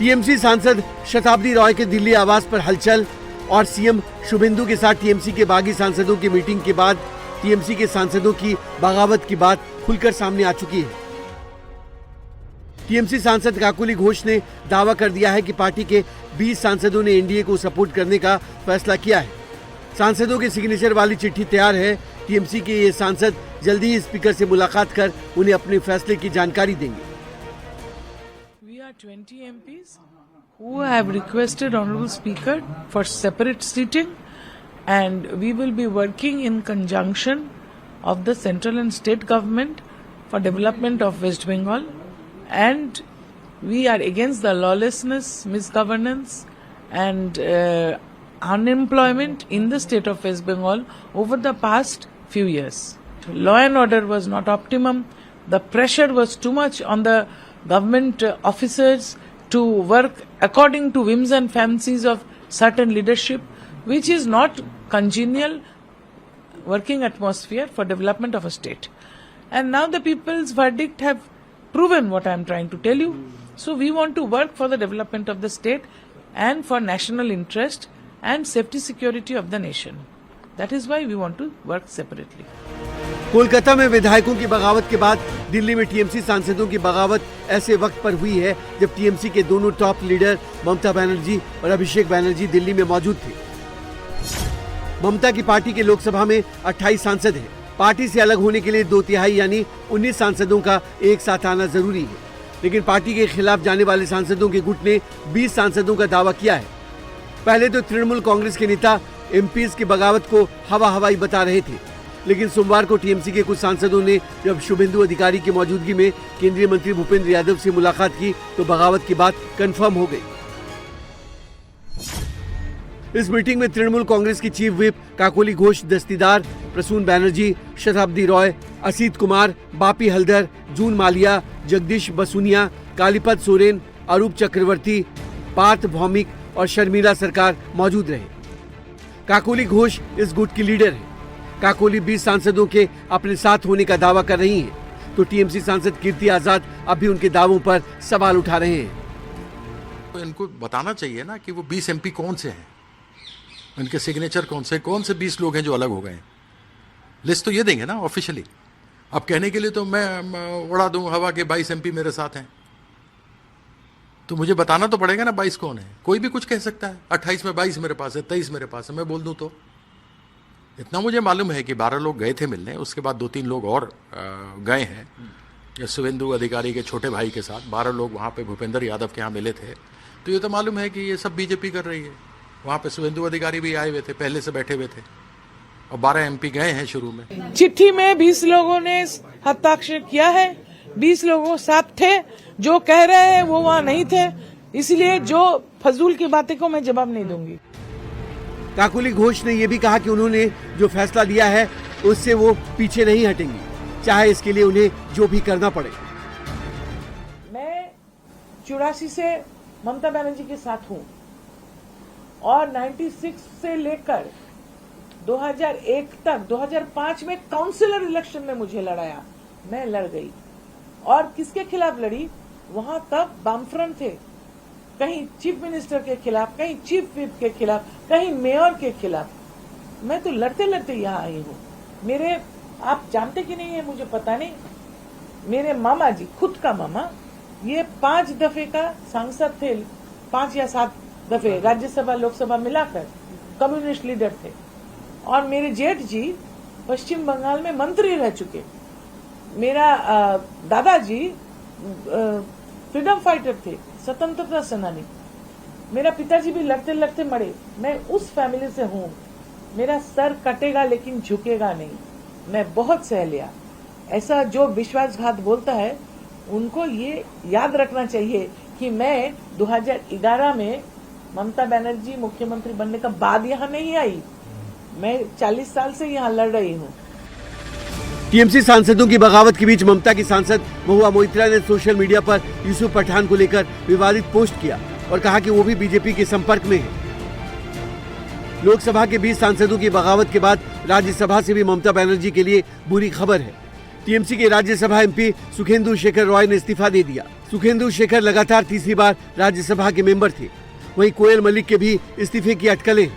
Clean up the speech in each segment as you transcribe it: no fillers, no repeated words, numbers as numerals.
TMC सांसद शताब्दी रॉय के दिल्ली आवास पर हलचल और सीएम शुभेंदु के साथ टीएमसी के बागी सांसदों की मीटिंग के बाद टीएमसी के सांसदों की बगावत की बात खुलकर सामने आ चुकी है। टीएमसी सांसद काकोली घोष ने दावा कर दिया है कि पार्टी के 20 सांसदों ने एनडीए को सपोर्ट करने का फैसला किया है। सांसदों के सिग्नेचर वाली चिट्ठी तैयार है। टीएमसी के ये सांसद जल्दी ही स्पीकर से मुलाकात कर उन्हें अपने फैसले की जानकारी देंगे। We are 20 MPs who have requested Honorable Speaker for separate seating, and we will be working in conjunction of the central and state government for development of West Bengal, and we are against the lawlessness, misgovernance and unemployment in the state of West Bengal over the past few years. Law and order was not optimum. The pressure was too much on the government officers to work according to whims and fancies of certain leadership, which is not congenial working atmosphere for development of a state. And now the people's verdict have proven what I am trying to tell you. So we want to work for the development of the state and for national interest and safety security of the nation. That is why we want to work separately. Kolkata में विधायकों की बगावत के बाद दिल्ली में TMC सांसदों की बगावत ऐसे वक्त पर हुई है जब टीएमसी के दोनों टॉप लीडर ममता बनर्जी और अभिषेक बनर्जी दिल्ली में मौजूद थे। ममता की पार्टी के लोकसभा में 28 सांसद हैं। पार्टी से अलग होने के लिए 2/3 यानी 19 सांसदों का एक साथ आना जरूरी है, लेकिन पार्टी के खिलाफ जाने वाले सांसदों के गुट ने 20 सांसदों का दावा किया है। पहले तो तृणमूल कांग्रेस के नेता एमपीज की बगावत को हवाई बता रहे थे, लेकिन सोमवार को टीएमसी के कुछ सांसदों ने जब शुभेंदु अधिकारी की मौजूदगी में केंद्रीय मंत्री भूपेंद्र यादव से मुलाकात की तो बगावत की बात कंफर्म हो गई। इस मीटिंग में तृणमूल कांग्रेस की चीफ व्हिप काकोली घोष दस्तीदार, प्रसून बैनर्जी, शताब्दी रॉय, असीत कुमार, बापी हल्दर, जून मालिया, जगदीश बसुनिया, कालीपद सोरेन, अरूप चक्रवर्ती, पार्थ भौमिक और शर्मिला सरकार मौजूद रहे। काकोली घोष इस गुट की लीडर है। काकोली 20 सांसदों के अपने साथ होने का दावा कर रही हैं, तो टीएमसी सांसद कीर्ति आजाद अब भी उनके दावों पर सवाल उठा रहे हैं। तो इनको बताना चाहिए ना कि वो 20 एमपी कौन से हैं, उनके सिग्नेचर कौन से 20 लोग हैं जो अलग हो गए हैं। लिस्ट तो ये देंगे ना ऑफिशियली। अब कहने के लिए तो मैं उड़ा दूं हवा के 22 एमपी मेरे साथ हैं, तो मुझे बताना तो पड़ेगा ना 22 कौन है। कोई भी कुछ कह सकता है, 28 में 22 मेरे पास है, 23 मेरे पास है, मैं बोल दूं तो। इतना मुझे मालूम है कि 12 लोग गए थे मिलने, उसके बाद 2-3 लोग और गए हैं शुभेंदु अधिकारी के छोटे भाई के साथ। 12 लोग वहाँ पे भूपेंद्र यादव के यहाँ मिले थे। तो ये तो मालूम है कि ये सब बीजेपी कर रही है। वहाँ पे शुभेंदु अधिकारी भी आए हुए थे, पहले से बैठे हुए थे, और 12 एमपी गए हैं शुरू में। चिट्ठी में 20 लोगों ने हस्ताक्षर किया है। 20 लोगों साथ थे, जो कह रहे हैं वो वहाँ नहीं थे, इसलिए जो फजूल की बातें को मैं जवाब नहीं दूंगी। काकोली घोष ने यह भी कहा कि उन्होंने जो फैसला लिया है उससे वो पीछे नहीं हटेंगे, चाहे इसके लिए उन्हें जो भी करना पड़े। मैं 84 से ममता बनर्जी के साथ हूँ और 96 से लेकर 2001 तक 2005 में काउंसिलर इलेक्शन में मुझे लड़ाया, मैं लड़ गई। और किसके खिलाफ लड़ी? वहां तब बामफ्रंट थे, कहीं चीफ मिनिस्टर के खिलाफ, कहीं चीफ व्हिप के खिलाफ, कहीं मेयर के खिलाफ। मैं तो लड़ते लड़ते यहाँ आई हूँ। मेरे, आप जानते कि नहीं है मुझे पता नहीं, मेरे मामा जी, खुद का मामा, ये 5 दफे का सांसद थे, 5 या 7 दफे राज्यसभा लोकसभा मिलाकर कम्युनिस्ट लीडर थे। और मेरे जेठ जी पश्चिम बंगाल में मंत्री रह चुके। मेरा दादाजी फ्रीडम फाइटर थे, स्वतंत्रता सेनानी। मेरा पिताजी भी लड़ते लड़ते मरे। मैं उस फैमिली से हूँ। मेरा सर कटेगा लेकिन झुकेगा नहीं। मैं बहुत सह लिया। ऐसा जो विश्वासघात बोलता है उनको ये याद रखना चाहिए कि मैं 2011 में ममता बनर्जी मुख्यमंत्री बनने का बाद यहाँ नहीं आई। मैं 40 साल से यहाँ लड़ रही हूँ। टीएमसी सांसदों की बगावत के बीच ममता की सांसद महुआ मोइत्रा ने सोशल मीडिया पर यूसुफ पठान को लेकर विवादित पोस्ट किया और कहा कि वो भी बीजेपी के संपर्क में है। लोकसभा के 20 सांसदों की बगावत के बाद राज्यसभा से भी ममता बनर्जी के लिए बुरी खबर है। टीएमसी के राज्यसभा एमपी सुखेंदु शेखर रॉय ने इस्तीफा दे दिया। सुखेंदु शेखर लगातार तीसरी बार राज्यसभा के मेंबर थे। वहीं कोयल मलिक के भी इस्तीफे की अटकलें।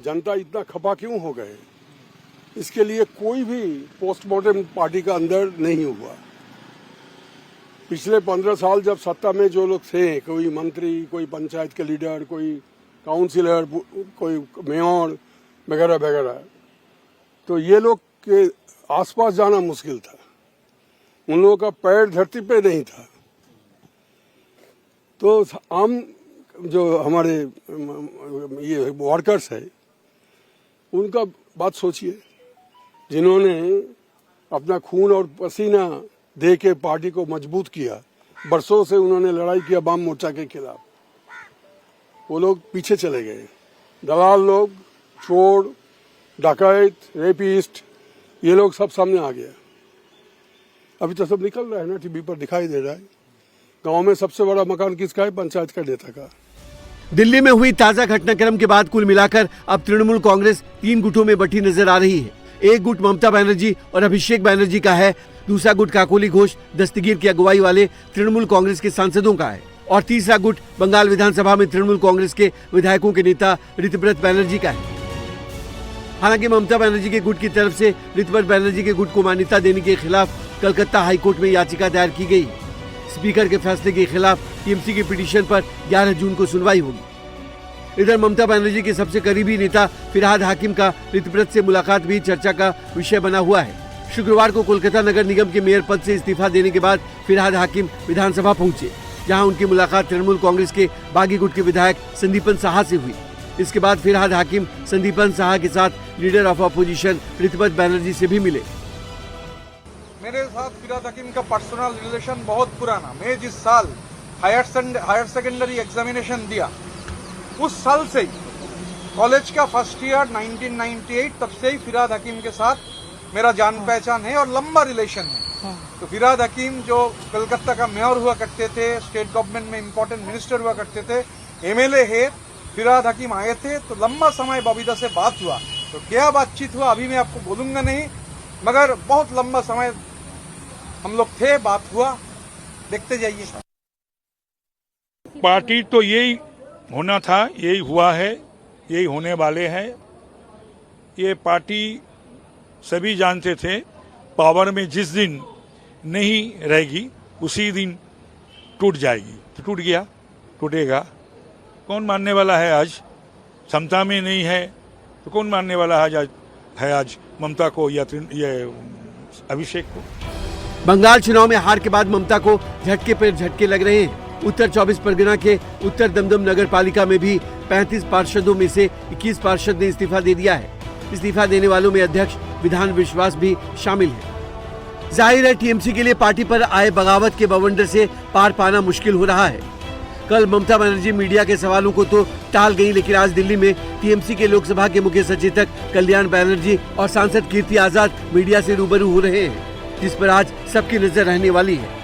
जनता इतना खपा क्यों हो गए, इसके लिए कोई भी पोस्टमार्टम पार्टी का अंदर नहीं हुआ। पिछले 15 साल जब सत्ता में जो लोग थे, कोई मंत्री, कोई पंचायत के लीडर, कोई काउंसिलर, कोई मेयर वगैरह वगैरह, तो ये लोग के आसपास जाना मुश्किल था। उन लोगों का पैर धरती पे नहीं था। तो आम जो हमारे ये वर्कर्स है, उनका बात सोचिए, जिन्होंने अपना खून और पसीना दे के पार्टी को मजबूत किया। बरसों से उन्होंने लड़ाई किया वाम मोर्चा के खिलाफ, वो लोग पीछे चले गए। दलाल लोग, चोर, डकैत, रेपिस्ट, ये लोग सब सामने आ गया। अभी तो सब निकल रहा है ना, टीवी पर दिखाई दे रहा है। गांव में सबसे बड़ा मकान किसका है? पंचायत का नेता का। दिल्ली में हुई ताजा घटनाक्रम के बाद कुल मिलाकर अब तृणमूल कांग्रेस 3 गुटों में बंटी नजर आ रही है। एक गुट ममता बनर्जी और अभिषेक बनर्जी का है, दूसरा गुट काकोली घोष दस्तगीर की अगुवाई वाले तृणमूल कांग्रेस के सांसदों का है और तीसरा गुट बंगाल विधानसभा में तृणमूल कांग्रेस के विधायकों के नेता ऋतव्रत बनर्जी का है। हालांकि ममता बनर्जी के गुट की तरफ से ऋतव्रत बनर्जी के गुट को मान्यता देने के खिलाफ कलकत्ता हाईकोर्ट में याचिका दायर की गई। स्पीकर के फैसले के खिलाफ टीएमसी की पिटीशन पर 11 जून को सुनवाई होगी। इधर ममता बनर्जी के सबसे करीबी नेता फिरहाद हाकिम का ऋतव्रत से मुलाकात भी चर्चा का विषय बना हुआ है। शुक्रवार को कोलकाता नगर निगम के मेयर पद से इस्तीफा देने के बाद फिरहाद हाकिम विधानसभा पहुंचे, जहां उनकी मुलाकात तृणमूल कांग्रेस के बागी गुट के विधायक संदीपन साहा से हुई। इसके बाद फिरहाद हाकिम संदीपन साहा के साथ leader of opposition Ritabrata Banerjee से भी मिले। मेरे साथ फिरहाद हकीम का पर्सनल रिलेशन बहुत पुराना। मैं जिस साल हायर सेकेंडरी एग्जामिनेशन दिया, उस साल से ही कॉलेज का फर्स्ट ईयर 1998, तब से ही फिरहाद हकीम के साथ मेरा जान पहचान है और लंबा रिलेशन है। तो फिरहाद हकीम जो कलकत्ता का मेयर हुआ करते थे, स्टेट गवर्नमेंट में इम्पोर्टेंट मिनिस्टर हुआ करते थे, एमएलए है, फिरहाद हकीम आए थे, तो लंबा समय बबीता से बात हुआ। तो क्या बातचीत हुआ अभी मैं आपको बोलूंगा नहीं, मगर बहुत लंबा समय हम लोग थे, बात हुआ, देखते जाइए। पार्टी तो यही होना था, यही हुआ है, यही होने वाले हैं। ये पार्टी सभी जानते थे पावर में जिस दिन नहीं रहेगी उसी दिन टूट जाएगी। तो टूट गया, टूटेगा। कौन मानने वाला है आज? क्षमता में नहीं है तो कौन मानने वाला है आज ममता को या अभिषेक को? बंगाल चुनाव में हार के बाद ममता को झटके पर झटके लग रहे हैं। उत्तर 24 परगना के उत्तर दमदम नगर पालिका में भी 35 पार्षदों में से 21 पार्षद ने इस्तीफा दे दिया है। इस्तीफा देने वालों में अध्यक्ष विधान विश्वास भी शामिल है। जाहिर है टीएमसी के लिए पार्टी पर आए बगावत के बवंडर से पार पाना मुश्किल हो रहा है। कल ममता बनर्जी मीडिया के सवालों को तो टाल गई, लेकिन आज दिल्ली में टीएमसी के लोकसभा के मुख्य सचेतक कल्याण बनर्जी और सांसद कीर्ति आजाद मीडिया से रूबरू हो रहे हैं, जिस पर आज सबकी नजर रहने वाली है।